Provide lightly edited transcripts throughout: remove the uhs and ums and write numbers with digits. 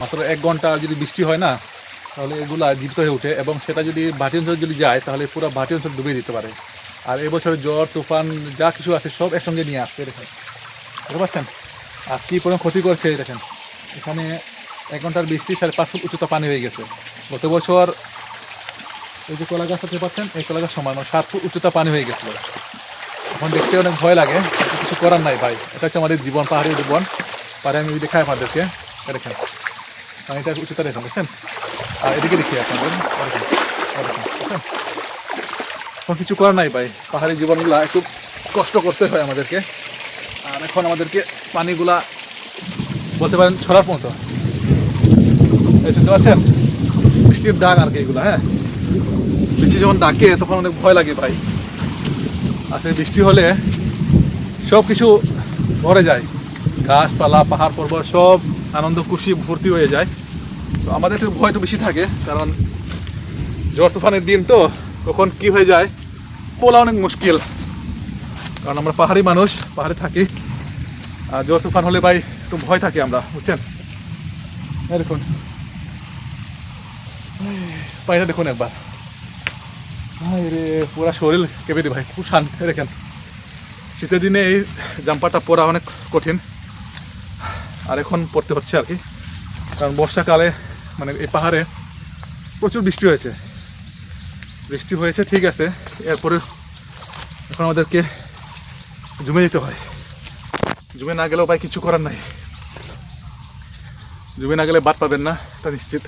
মাত্র 1 ঘন্টা যদি বৃষ্টি হয় না, তাহলে এগুলা জীবিত হয়ে ওঠে এবং সেটা যদি ভাটি অঞ্চলে যদি যায় তাহলে পুরো ভাটি অঞ্চল ডুবিয়ে দিতে পারে। আর এবছর ঝড় তুফান যা কিছু আছে সব একসঙ্গে নিয়ে আসছে। দেখেন, বুঝতে পারছেন? আর কী পরিমাণ ক্ষতি করছে দেখেন। এখানে 1 ঘন্টার বৃষ্টি 5.5 ফুট উচ্চতা পানি হয়ে গেছে। গত বছর এই যে কলা গাছ দেখতে পাচ্ছেন, এই কলা গাছ সমান 7 ফুট উচ্চতা পানি হয়ে গেছিলো। এখন দেখতে অনেক ভয় লাগে, কিছু করার নাই ভাই। এটা হচ্ছে আমাদের জীবন, পাহাড়ি জীবন। পারে আমি দেখাই আপনাদেরকে, দেখেন পানিটা উচ্চতা দেখেন, বুঝছেন? আর এদিকে দেখি আপনাদের, দেখেন এখন কিছু করার নাই ভাই। পাহাড়ি জীবনগুলা একটু কষ্ট করতে হয় আমাদেরকে। আর এখন আমাদেরকে পানিগুলা বলতে পারেন ছড়ার মতো। এই শুনতে পাচ্ছেন বৃষ্টির ডাক আর কি এগুলা। হ্যাঁ, বৃষ্টি যখন ডাকে তখন অনেক ভয় লাগে ভাই। আসলে বৃষ্টি হলে সব কিছু ভরে যায়, গাছপালা পাহাড় পর্বত সব আনন্দ খুশি ভর্তি হয়ে যায়। তো আমাদের একটু ভয় তো বেশি থাকে, কারণ ঝড় তুফানের দিন তো কখন কি হয়ে যায় বলা অনেক মুশকিল। কারণ আমরা পাহাড়ি মানুষ, পাহাড়ে থাকি। আর ঝড় তুফান হলে ভাই একটু ভয় থাকি আমরা, বুঝছেন? দেখুন পানিটা দেখুন একবার, ভাই রে পুরা শরীর কেঁপে দিই ভাই, খুব শান্তি। দেখেন শীতের দিনে এই জাম্পারটা পরা অনেক কঠিন, আর এখন পড়তে হচ্ছে আর কি। কারণ বর্ষাকালে মানে এই পাহাড়ে প্রচুর বৃষ্টি হয়েছে ঠিক আছে। এরপরে এখন আমাদেরকে জমে যেতে হয়। জমে না গেলেও ভাই কিছু করার নাই। জমে না গেলে বাদ পাবেন না, এটা নিশ্চিত।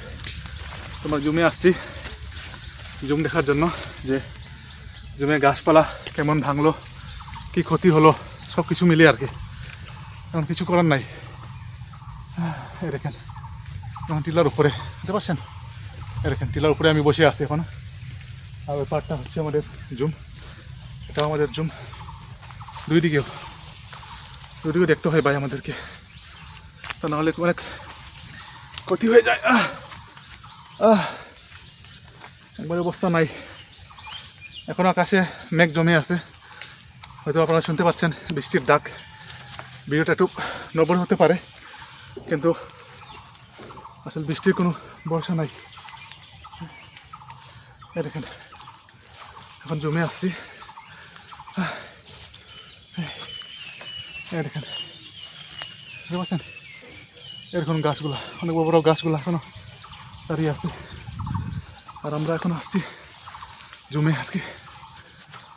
তোমরা জমে আসছি জুম দেখার জন্য, যে জমে গাছপালা কেমন ভাঙলো, কি ক্ষতি হলো, সব কিছু মিলিয়ে আর কি। এখন কিছু করার নাই। এই দেখেন এখন টিলার উপরে, বুঝতে পারছেন? এই দেখেন টিলার উপরে আমি বসে আছি এখন। আর ওই পাড়টা হচ্ছে আমাদের জুম, এটাও আমাদের জুম। দুই দিকেও দেখতে হয় ভাই আমাদেরকে, তা নাহলে অনেক ক্ষতি হয়ে যায়। একবার অবস্থা নাই। এখন আকাশে মেঘ জমে আছে, হয়তো আপনারা শুনতে পাচ্ছেন বৃষ্টির ডাক। ভিডিওটা একটু নড়বড় হতে পারে, কিন্তু আসলে বৃষ্টির কোনো ভরসা নাই। এই দেখেন এখন জমে আসছি। এই দেখেন, বুঝতে পারছেন? এরকম গাছগুলা, অনেক বড় বড় গাছগুলা এখনো দাঁড়িয়ে আছে। আর আমরা এখন আসছি জুমে আর কি।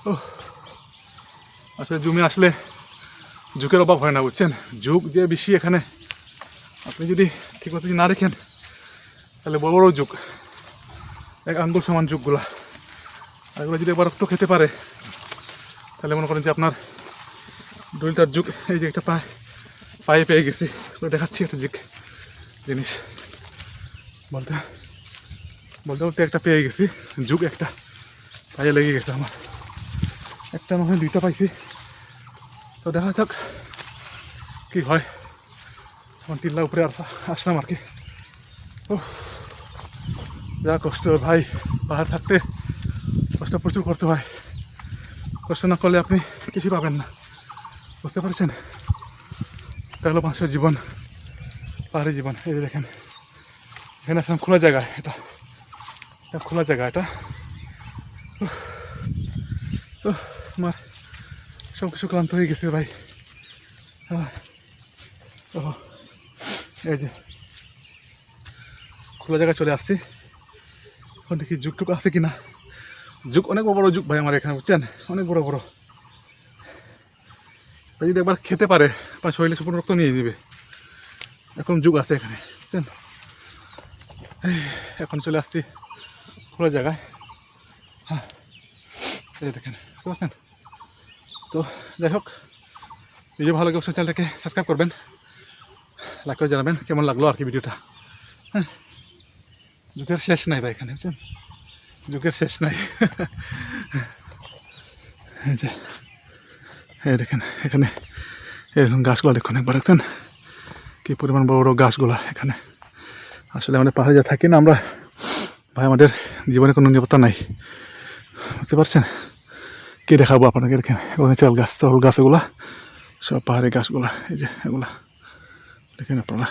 ও আসলে জুমে আসলে ঝুঁকের অভাব হয় না, বুঝছেন? ঝুঁক যে বেশি এখানে, আপনি যদি ঠিক মতো না রেখেন তাহলে বড় বড় ঝুঁক, 1 আঙ্গুল সমান ঝুঁকগুলা। আর এগুলো যদি একবার রক্ত খেতে পারে তাহলে মনে করেন যে আপনার 2 লিটার ঝুঁক। এই যে একটা পায়ে পেয়ে গেছি, দেখাচ্ছি একটা জিনিস বলতে বলতে একটা পেয়ে গেছি ঝুঁক, একটা পায়ে লেগে গেছে আমার। একটা নয় 2টা পাইছি। তো দেখা যাক কি হয়। এখন টিল্লা উপরে আসলাম আর কি। ও যা কষ্ট ভাই, পাহাড় থাকতে কষ্ট প্রচুর করতে হয়। কষ্ট না করলে আপনি কিছু পাবেন না, বুঝতে পারছেন? এটা হলো মানুষের জীবন, পাহাড়ি জীবন। এই যে দেখেন এখানে আসলাম খোলা জায়গায়, এটা খোলা জায়গা এটা। তো আমার সব কিছু ক্লান্ত হয়ে গেছে ভাই। এই যে খোলা জায়গায় চলে আসছি। এখন দেখি ঝুঁকটুকু আছে কিনা। ঝুঁক অনেক বড় ঝুঁক ভাই আমার এখানে, বুঝছেন? অনেক বড় বড়। যদি একবার খেতে পারে বা শরীরে সম্পূর্ণ রক্ত নিয়ে নেবে, এখন ঝুঁক আছে এখানে, বুঝছেন? এখন চলে আসছি খোলা জায়গায়। হ্যাঁ এই দেখেন, বুঝতে পারছেন? তো যাই হোক, ভিডিও ভালো লাগে অবশ্যই চ্যানেলটাকে সাবস্ক্রাইব করবেন, লাইক করে জানাবেন কেমন লাগলো আর কি ভিডিওটা। হ্যাঁ, যুগের শেষ নাই ভাই এখানে, বুঝছেন? যুগের শেষ নাই। এই দেখেন এখানে এরকম গাছগুলো দেখুন একবার, দেখছেন কি পরিমাণ বড় বড় গাছগুলা এখানে। আসলে আমাদের পাহাড়ে যা থাকি না আমরা ভাই, আমাদের জীবনে কোনো নিরাপত্তা নাই, বুঝতে পারছেন? কি দেখাবো আপনাকে? দেখেন ওখানে চাল গাছ, তরল গাছ, এগুলা সব পাহাড়ি গাছগুলা। এই যে এগুলা দেখেন আপনারা।